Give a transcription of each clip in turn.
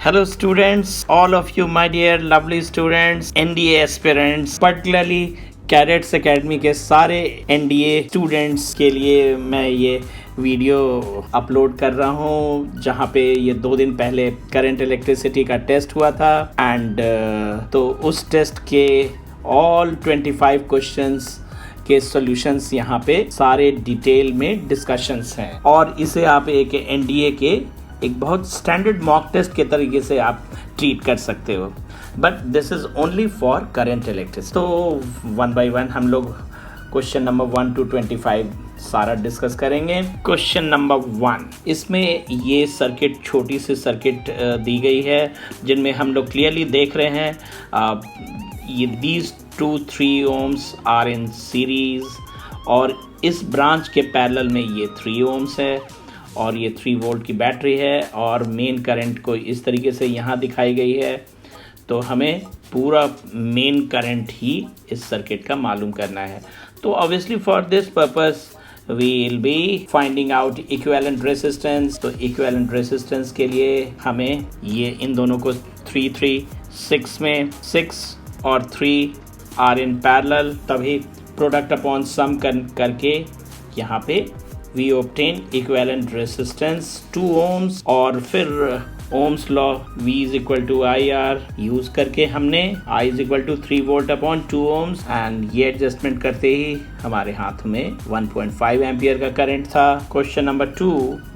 Hello students, all of you my dear lovely students, NDA aspirants, particularly cadets academy के सारे NDA students के लिए मैं ये वीडियो अपलोड कर रहा हूँ, जहाँ पे ये 2 दिन पहले करंट इलेक्ट्रिसिटी का टेस्ट हुआ था एंड तो उस टेस्ट के ऑल 25 क्वेश्चंस के सॉल्यूशंस यहाँ पे सारे डिटेल में डिस्कशंस हैं और इसे आप एक एनडीए के एक बहुत स्टैंडर्ड मॉक टेस्ट के तरीके से आप ट्रीट कर सकते हो, but this is only for current electricity. तो 1 बाय 1 हम लोग क्वेश्चन नंबर 1 to 25 सारा डिस्कस करेंगे। क्वेश्चन नंबर 1, इसमें ये सर्किट छोटी सी सर्किट दी गई है जिनमें हम लोग क्लियरली देख रहे हैं ये these 2-3 ohms are in series और इस ब्रांच के पैरेलल में ये 3 ohms है और ये 3 वोल्ट की बैटरी है और मेन करंट को इस तरीके से यहाँ दिखाई गई है। तो हमें पूरा मेन करंट ही इस सर्किट का मालूम करना है। तो obviously for this purpose we will be finding out equivalent resistance. तो इक्विवेलेंट रेजिस्टेंस के लिए हमें ये इन दोनों को 6 में 6 और 3 आर इन पैरेलल, तभी प्रोडक्ट अपॉन सम करके यहाँ पे we obtain equivalent resistance 2 ohms और फिर ohms law V is equal to IR use करके हमने I is equal to 3 volt upon 2 ohms and ये एडजस्टमेंट करते ही हमारे हाथ में 1.5 एम्पियर का करंट था। क्वेश्चन नंबर 2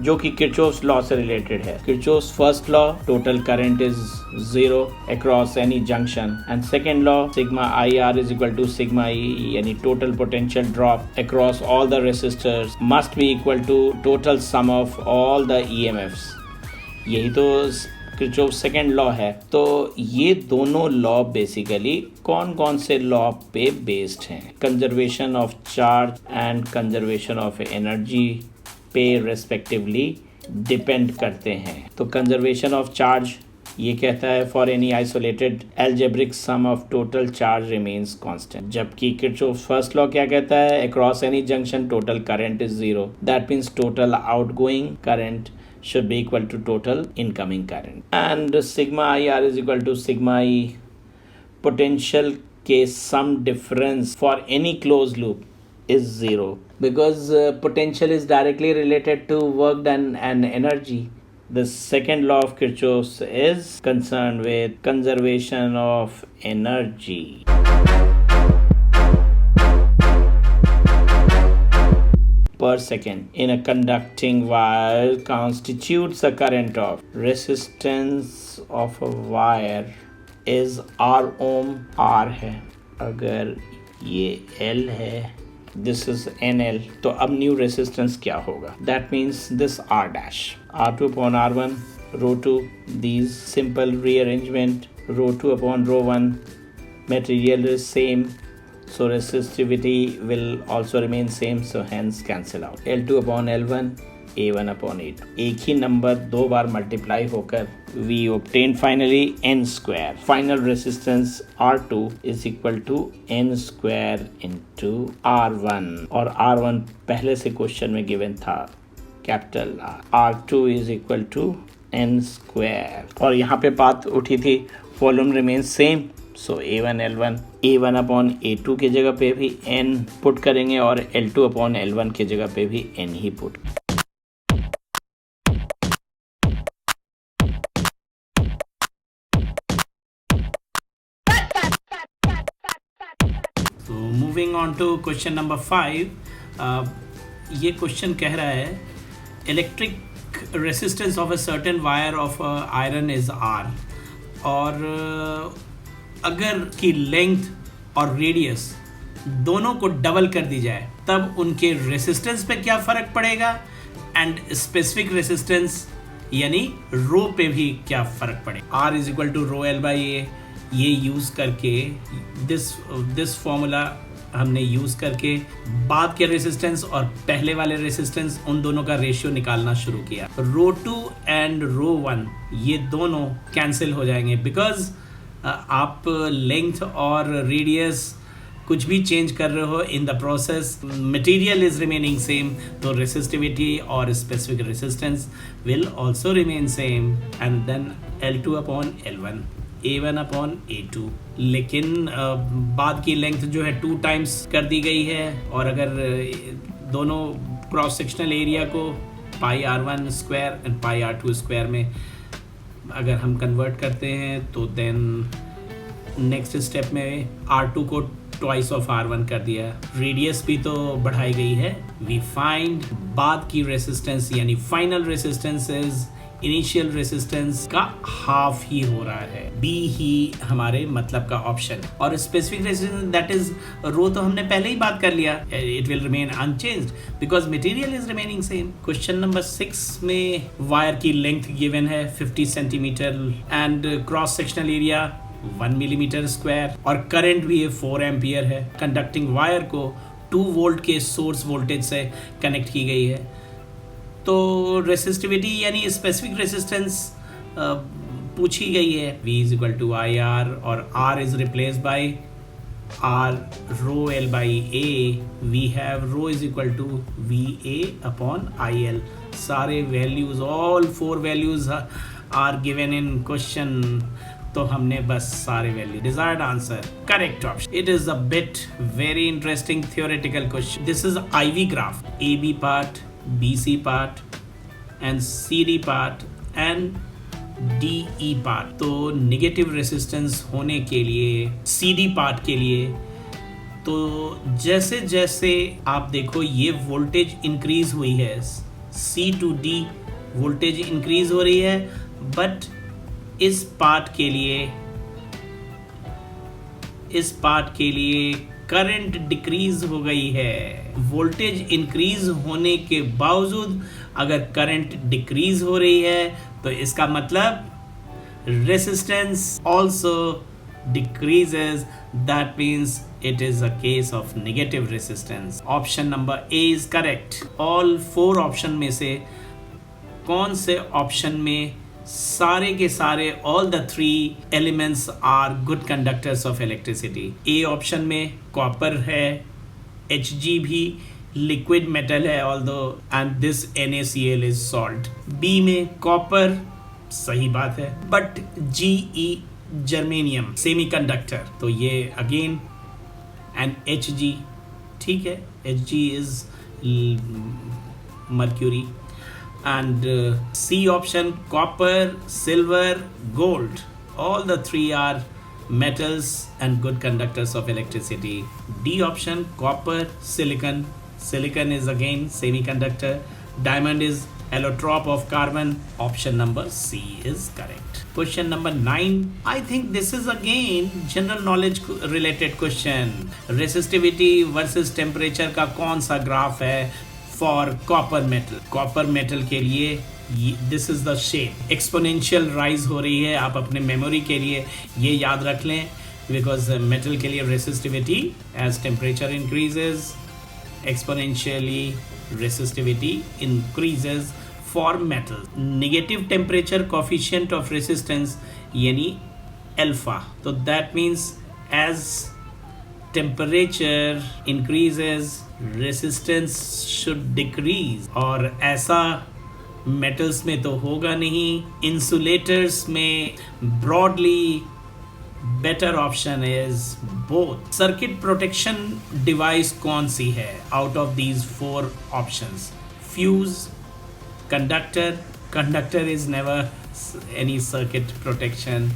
जो कि किरचॉफ्स लॉ से रिलेटेड है। Kirchhoff's first law, total current is 0 across any junction and second law sigma IR is equal to sigma E यानी total potential drop across all the resistors must be equal to total sum of all the EMFs। यही तो Kirchhoff second law है। तो ये दोनों law basically कौन कौन से लॉ पे बेस्ड हैं? Conservation of charge and conservation of energy पे रेस्पेक्टिवली डिपेंड करते हैं। तो कंजर्वेशन ऑफ चार्ज ये कहता है for any isolated algebraic sum of total charge remains constant, जबकि किरचॉफ फर्स्ट लॉ क्या कहता है? Across any junction total current is 0, that means total outgoing current should be equal to total incoming current and sigma IR is equal to sigma E potential के sum difference for any closed loop is 0 because potential is directly related to work done and energy. The second law of Kirchhoff's is concerned with conservation of energy. Per second in a conducting wire constitutes a current of resistance of a wire is R ohm। R है, अगर ये L है, this is NL, तो अब new resistance क्या होगा? That means this R dash, R2 upon R1, rho 2, these simple rearrangement, rho 2 upon rho 1, material is same, so resistivity will also remain same, so hence cancel out। L2 upon L1, A1 upon A2, एक ही number 2 बार multiply होकर we obtain finally N square। Final resistance R2 is equal to N square into R1 और R1 पहले से question में given था capital R। R2 is equal to N square और यहाँ पे बात उठी थी वॉल्यूम रिमेन सेम, सो A1 L1 A1 upon A2 की जगह पे भी N पुट करेंगे और L2 अपॉन L1 की जगह पे भी N ही पुट। तो moving on to question number 5, ये क्वेश्चन कह रहा है electric resistance of a certain wire of iron is R और अगर की लेंथ और रेडियस दोनों को डबल कर दी जाए तब उनके रेसिस्टेंस पे क्या फ़र्क पड़ेगा एंड स्पेसिफिक रेसिस्टेंस यानी रो पे भी क्या फ़र्क पड़ेगा। R is equal to rho L by A, ये यूज़ करके दिस फॉर्मूला हमने यूज़ करके बाद के रेसिस्टेंस और पहले वाले रेसिस्टेंस उन दोनों का रेशियो निकालना शुरू किया। रो 2 एंड रो 1 ये दोनों कैंसिल हो जाएंगे बिकॉज आप लेंथ और रेडियस कुछ भी चेंज कर रहे हो in the process, material is remaining same, तो रेसिस्टिविटी और specific resistance will also remain same, and then L2 upon L1, A1 upon A2। लेकिन बाद की लेंथ जो है 2 टाइम्स कर दी गई है, और अगर दोनों क्रॉस सेक्शनल एरिया को पाई R1 square and pi R2 square में अगर हम कन्वर्ट करते हैं तो देन नेक्स्ट स्टेप में R2 को ट्वाइस ऑफ R1 कर दिया, रेडियस भी तो बढ़ाई गई है। वी फाइंड बाद की रेसिस्टेंस यानी final resistance is initial resistance का हाफ ही हो रहा है, बी ही हमारे मतलब का ऑप्शन। और स्पेसिफिक रेसिस्टेंस दैट इज रो तो हमने पहले ही बात कर लिया, it will remain unchanged because material is remaining same. Question number 6 में वायर की लेंथ गिवन है 50 centimetre and cross sectional area 1 millimetre square, और करंट भी 4 एम्पियर है। कंडक्टिंग वायर को 2 वोल्ट के सोर्स वोल्टेज से कनेक्ट की गई है। तो रेसिस्टिविटी यानी स्पेसिफिक रेसिस्टेंस पूछी गई है, V is equal to I R, और R is replace by R rho L by A। We have rho is equal to VA upon IL। सारे values, all 4 values are given in question, तो हमने बस सारे value, desired answer correct option. It is a bit very interesting theoretical question. This is IV graph, AB part, BC part and CD part and DE part। तो negative resistance होने के लिए CD part के लिए, तो जैसे जैसे आप देखो ये वोल्टेज इंक्रीज हुई है, C to D voltage increase हो रही है, बट इस पार्ट के लिए करंट डिक्रीज हो गई है। वोल्टेज इंक्रीज होने के बावजूद अगर करंट डिक्रीज हो रही है तो इसका मतलब resistance also decreases, that means it is a case of negative resistance. Option number A is correct. All 4 option में से कौन से ऑप्शन में सारे के सारे all the 3 elements are good conductors of electricity? A option में कॉपर है, Hg भी लिक्विड मेटल है although, and this NaCl is salt. B में कॉपर, सही बात है, बट Ge जर्मेनियम सेमीकंडक्टर, तो ये अगेन, एंड Hg ठीक है, Hg is mercury, and C option copper, silver, gold, all the 3 are metals and good conductors of electricity. D option copper, silicon is again semiconductor, diamond is allotrope of carbon. Option number C is correct. Question number 9, I think this is again general knowledge related question. resistivity versus temperature का कौन सा graph है for copper metal? Copper metal के लिए this is the shape, exponential rise हो रही है। आप अपने मेमोरी के लिए ये याद रख लें, बिकॉज मेटल के लिए resistivity as temperature increases, exponentially resistivity increases for metal. Negative temperature coefficient of resistance यानी अल्फा, तो that means as temperature increases resistance should decrease, और ऐसा मेटल्स में तो होगा नहीं। इंसुलेटर्स में broadly better option is both. Circuit protection device कौन सी है out of these 4 options? Fuse, conductor is never any circuit protection.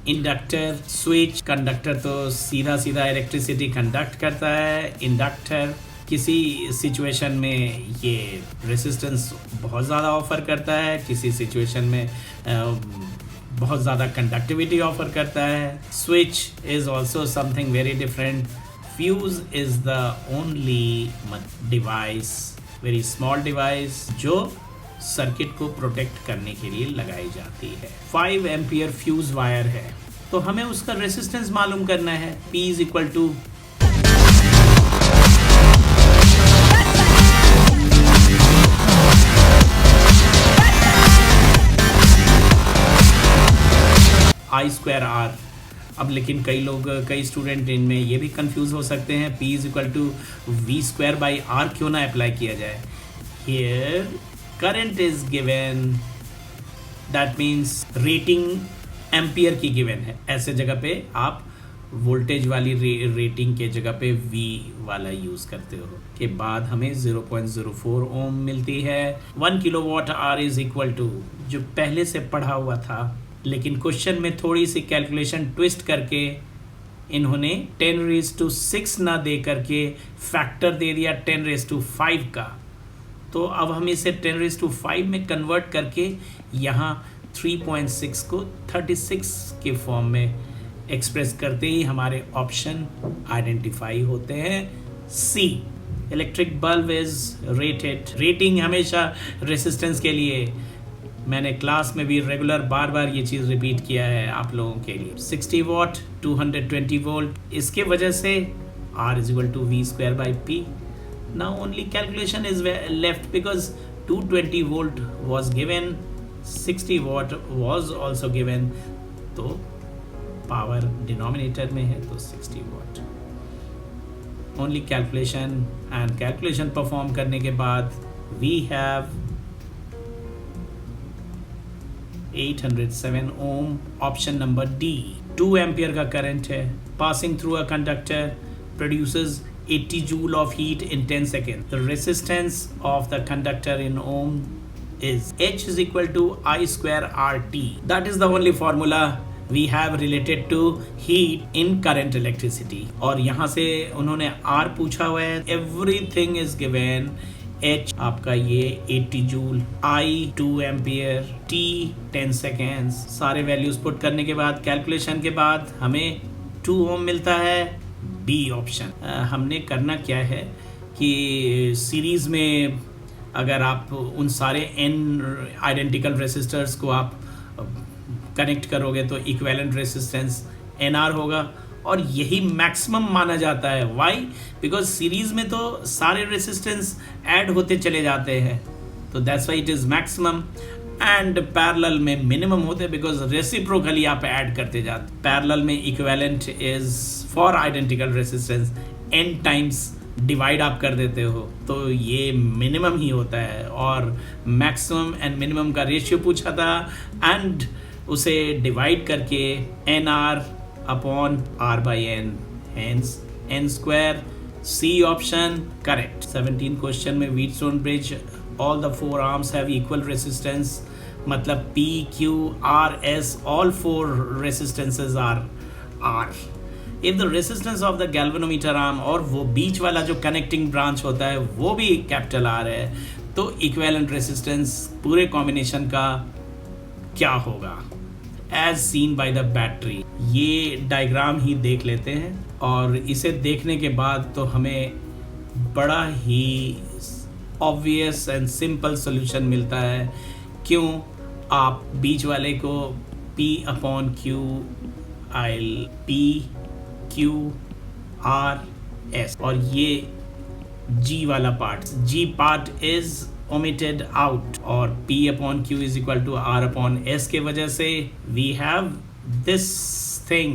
Inductor, switch, conductor तो सीधा इलेक्ट्रिसिटी कंडक्ट करता है। इंडक्टर किसी सिचुएशन में ये रेसिस्टेंस बहुत ज़्यादा ऑफर करता है, किसी सिचुएशन में बहुत ज़्यादा कंडक्टिविटी ऑफर करता है। Switch is also something very different. Fuse is the only device, very small device, जो सर्किट को प्रोटेक्ट करने के लिए लगाई जाती है। 5 एम्पियर फ्यूज वायर है, तो हमें उसका रेसिस्टेंस मालूम करना है। P is equal to I square R। अब लेकिन कई स्टूडेंट इनमें ये भी कंफ्यूज हो सकते हैं, P is equal to V²/R क्यों ना अप्लाई किया जाए। Here current is given, that means rating ampere की गिवन है। ऐसे जगह पे आप वोल्टेज वाली रेटिंग के जगह पे V वाला यूज़ करते हो। के बाद हमें 0.04 ओम मिलती है। 1 kilowatt R is equal to, जो पहले से पढ़ा हुआ था लेकिन क्वेश्चन में थोड़ी सी कैलकुलेशन ट्विस्ट करके इन्होंने 10⁶ ना दे करके फैक्टर दे दिया 10⁵ का। तो अब हम इसे 10⁵ में कन्वर्ट करके यहाँ 3.6 को 36 के फॉर्म में एक्सप्रेस करते ही हमारे ऑप्शन आइडेंटिफाई होते हैं। C, electric bulb is rated. Rating हमेशा रेसिस्टेंस के लिए, मैंने क्लास में भी रेगुलर बार ये चीज़ रिपीट किया है आप लोगों के लिए। 60 वाट 220 वोल्ट, इसके वजह से R is equal to V²/P। Now only calculation is left because 220 volt was given, 60 watt was also given, तो पावर डिनोमिनेटर में है तो 60 watt. Only calculation, and calculation perform करने के बाद we have 807 ohm. Option number D, 2 ampere का current है, passing through a conductor, produces 80 joule of heat in 10 seconds. The resistance of the conductor in ohm is H is equal to I²RT. That is the only formula we have related to heat in current electricity. और यहाँ से उन्होंने R पूछा हुआ है, everything is given। H आपका ये 80 joule, I 2 ampere, T 10 seconds, सारे वैल्यूज पुट करने के बाद कैलकुलेशन के बाद हमें 2 ओम मिलता है। B option. हमने करना क्या है कि सीरीज में अगर आप उन सारे n आइडेंटिकल रेसिस्टर्स को आप कनेक्ट करोगे तो इक्विवेलेंट रेसिस्टेंस NR होगा, और यही मैक्सिमम माना जाता है। वाई? बिकॉज सीरीज में तो सारे रेसिस्टेंस ऐड होते चले जाते हैं, तो that's why it is maximum, and parallel में मिनिमम होते हैं बिकॉज रेसिप्रोकली आप ऐड करते जाते। पैरेलल में equivalent is for identical resistance n times divide आप कर देते हो, तो ये मिनिमम ही होता है। और मैक्सिमम एंड मिनिमम का रेशियो पूछा था, एंड उसे डिवाइड करके NR upon R/N, hence N²। C option correct. 17 question में Wheatstone bridge, all the 4 arms have equal resistance, मतलब P, Q, R, S, all 4 resistances are R. If the resistance of the galvanometer arm, और वो बीच वाला जो connecting branch होता है वो भी कैपिटल R है, तो इक्विवेलेंट रेसिस्टेंस पूरे कॉम्बिनेशन का क्या होगा as seen by the battery. ये डायग्राम ही देख लेते हैं, और इसे देखने के बाद तो हमें बड़ा ही ऑब्वियस एंड सिंपल सोल्यूशन मिलता है। क्यों? आप बीच वाले को P/Q I'll PQRS, और ये G वाला part, G part is omitted out, और P/Q is equal to R/S के वजह से we have this thing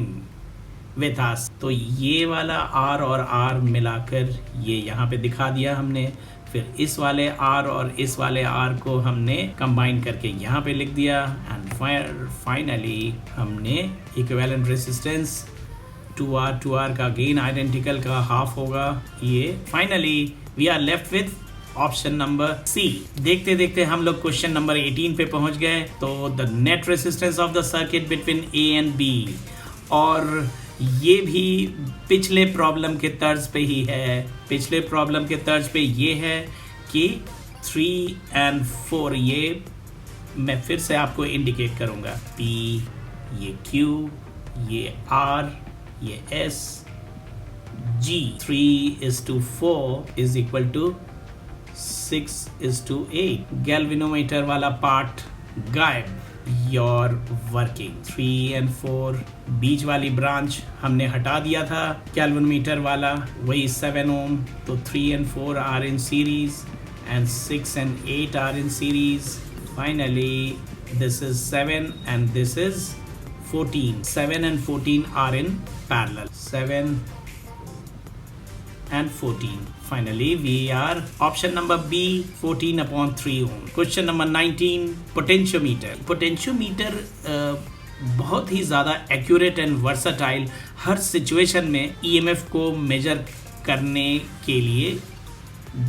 with us। तो ये वाला R और R मिलाकर ये यहाँ पे दिखा दिया हमने, फिर इस वाले R और इस वाले R को हमने कंबाइन करके यहाँ पे लिख दिया, एंड फाइनली हमने इक्विवेलेंट रेसिस्टेंस 2R का गेन आइडेंटिकल का हाफ होगा ये। Finally we are left with option number C. देखते देखते हम लोग क्वेश्चन नंबर 18 पे पहुंच गए। तो the net resistance of the circuit between A and B, और ये भी पिछले प्रॉब्लम के तर्ज पे ही है। पिछले प्रॉब्लम के तर्ज पे ये है कि 3 and 4, ये मैं फिर से आपको इंडिकेट करूंगा, P, ये Q, ये R, ये S, G 3:4 is equal to 6:8। Galvanometer वाला पार्ट गायब, योर वर्किंग। 3 and 4 बीच वाली ब्रांच हमने हटा दिया था, गैल्वेनोमीटर वाला वही 7 ओम, तो 3 and 4 are in series, and 6 and 8 are in series. Finally this is 7 and this is 14. 7 and 14 are in parallel. 7 and 14. Finally, we are option number B, 14 upon 3 ohm. Question number 19, potentiometer. Potentiometer बहुत ही ज़्यादा accurate and versatile, her situation में EMF को major करने के लिए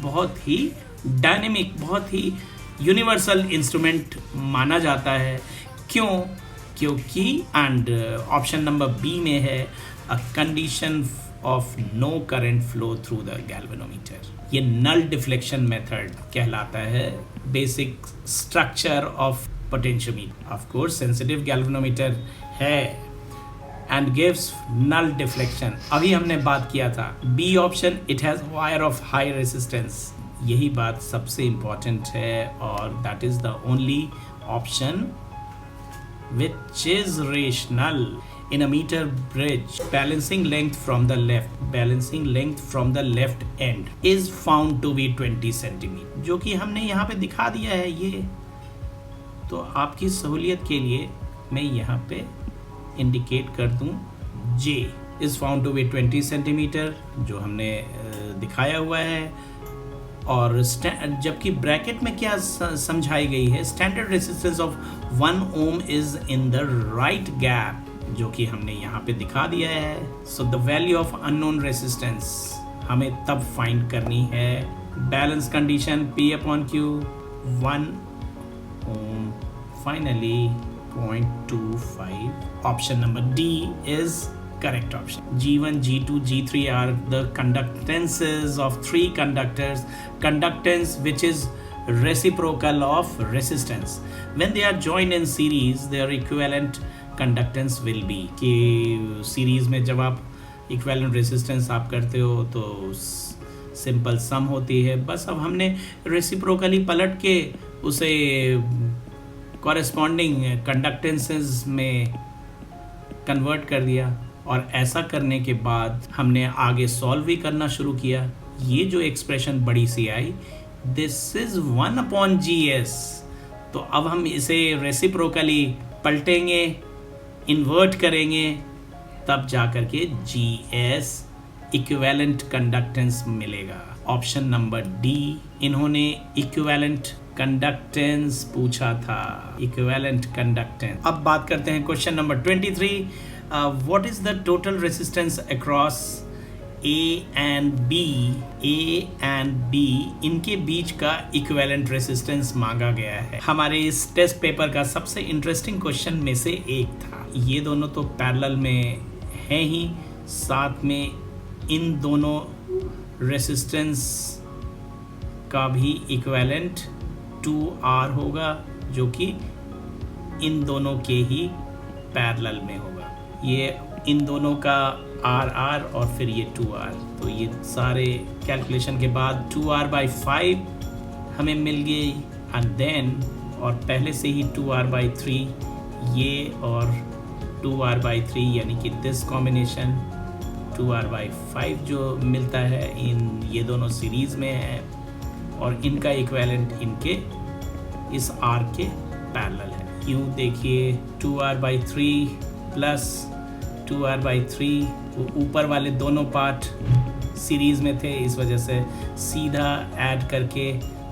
बहुत ही dynamic, बहुत ही universal instrument माना जाता है. क्यों? क्योंकि एंड ऑप्शन नंबर बी में है a condition of no current flow through the galvanometer. ये नल डिफ्लेक्शन मेथड कहलाता है. Basic structure of potentiometer. Of course sensitive galvanometer है एंड गिव्स नल डिफ्लेक्शन. अभी हमने बात किया था B option, it has wire of high resistance. यही बात सबसे इंपॉर्टेंट है और that is the only option which is rational. In a meter bridge, balancing length from the left end is found to be 20 centimeter, जो कि हमने यहाँ पे दिखा दिया है. ये तो आपकी सहूलियत के लिए मैं यहाँ पे इंडिकेट कर दूँ J is found to be 20 centimeter, जो हमने दिखाया हुआ है. और जबकि ब्रैकेट में क्या समझाई गई है, standard resistance of 1 ohm is in the right gap, जो कि हमने यहाँ पे दिखा दिया है. So the value of unknown resistance हमें तब फाइंड करनी है. Balance condition P upon Q 1 ohm. Finally 0.25. Option number D is correct option. G1, G2, G3 are the conductances of 3 conductors. Conductance which is reciprocal of resistance. When they are joined in series, their equivalent conductance will be. कि series में जब आप equivalent resistance आप करते हो तो simple sum होती है. बस अब हमने reciprocally पलट के उसे corresponding conductances में convert कर दिया. और ऐसा करने के बाद हमने आगे सॉल्व भी करना शुरू किया. ये जो एक्सप्रेशन बड़ी सी आई, दिस इज 1 अपॉन GS. तो अब हम इसे रेसिप्रोकली पलटेंगे, इन्वर्ट करेंगे, तब जा कर के GS इक्विवेलेंट कंडक्टेंस मिलेगा. ऑप्शन नंबर D, इन्होंने इक्विवेलेंट कंडक्टेंस पूछा था. Equivalent conductance. अब बात करते हैं question number 23. What is the total resistance across A and B? A and B इनके बीच का इक्विवेलेंट रेसिस्टेंस मांगा गया है. हमारे इस टेस्ट पेपर का सबसे इंटरेस्टिंग क्वेश्चन में से एक था. ये दोनों तो पैरेलल में हैं ही, साथ में इन दोनों रेसिस्टेंस का भी इक्विवेलेंट 2R होगा, जो कि इन दोनों के ही पैरेलल में होगा. ये इन दोनों का RR और फिर ये 2R. तो ये सारे कैलकुलेशन के बाद 2R/5 हमें मिल गई. एंड देन और पहले से ही 2R/3 ये और 2R/3, यानी कि दिस कॉम्बिनेशन 2R/5 जो मिलता है, इन ये दोनों सीरीज में है और इनका इक्विवेलेंट इनके इस R के पैरेलल है. यूँ देखिए 2R/3 प्लस 2R/3, वो ऊपर वाले दोनों पार्ट सीरीज में थे, इस वजह से सीधा ऐड करके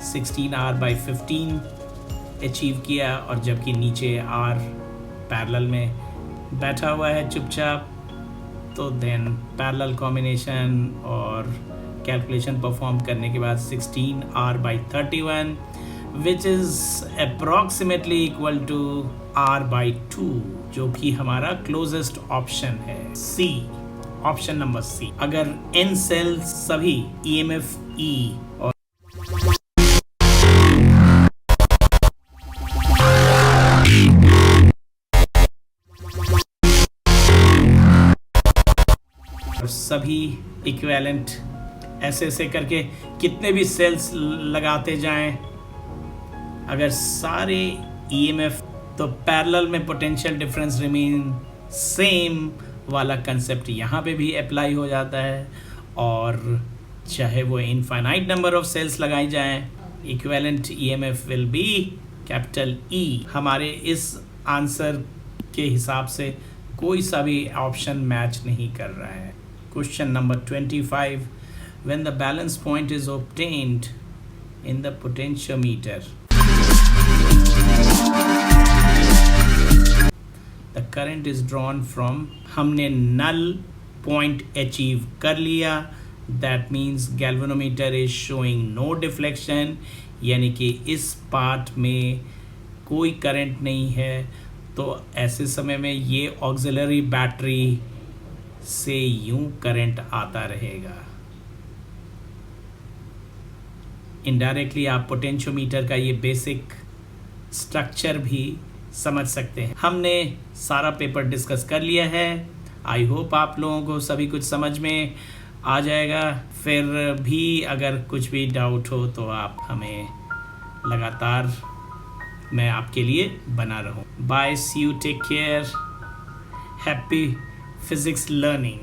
16R/15 अचीव किया. और जबकि नीचे R पैरेलल में बैठा हुआ है चुपचाप, तो देन पैरेलल कॉम्बिनेशन और कैलकुलेशन परफॉर्म करने के बाद 16R/31 which is approximately equal to R/2, जो कि हमारा क्लोजेस्ट ऑप्शन है. C, option number C. अगर N सेल्स सभी EMF E और सभी इक्विवेलेंट ऐसे करके कितने भी सेल्स लगाते जाएं, अगर सारे EMF, तो पैरेलल में पोटेंशियल डिफरेंस रिमेन सेम वाला कंसेप्ट यहाँ पे भी अप्लाई हो जाता है. और चाहे वो इनफाइनाइट नंबर ऑफ सेल्स लगाई जाएं, equivalent EMF will be capital E. हमारे इस आंसर के हिसाब से कोई सा भी ऑप्शन मैच नहीं कर रहा है। Question number 25, when the balance point is obtained in the potentiometer, the current is drawn from, हमने null point achieve कर लिया, that means galvanometer is showing no deflection, यानी कि इस पार्ट में कोई करंट नहीं है। तो ऐसे समय में ये ऑक्सिलरी बैटरी से यूं करंट आता रहेगा। इनडायरेक्टली आप पोटेंशियोमीटर का ये बेसिक स्ट्रक्चर भी समझ सकते हैं। हमने सारा पेपर डिस्कस कर लिया है। आई होप आप लोगों को सभी कुछ समझ में आ जाएगा। फिर भी अगर कुछ भी डाउट हो तो आप हमें लगातार, मैं आपके लिए बना रहूं। Bye, see you, take care, happy physics learning.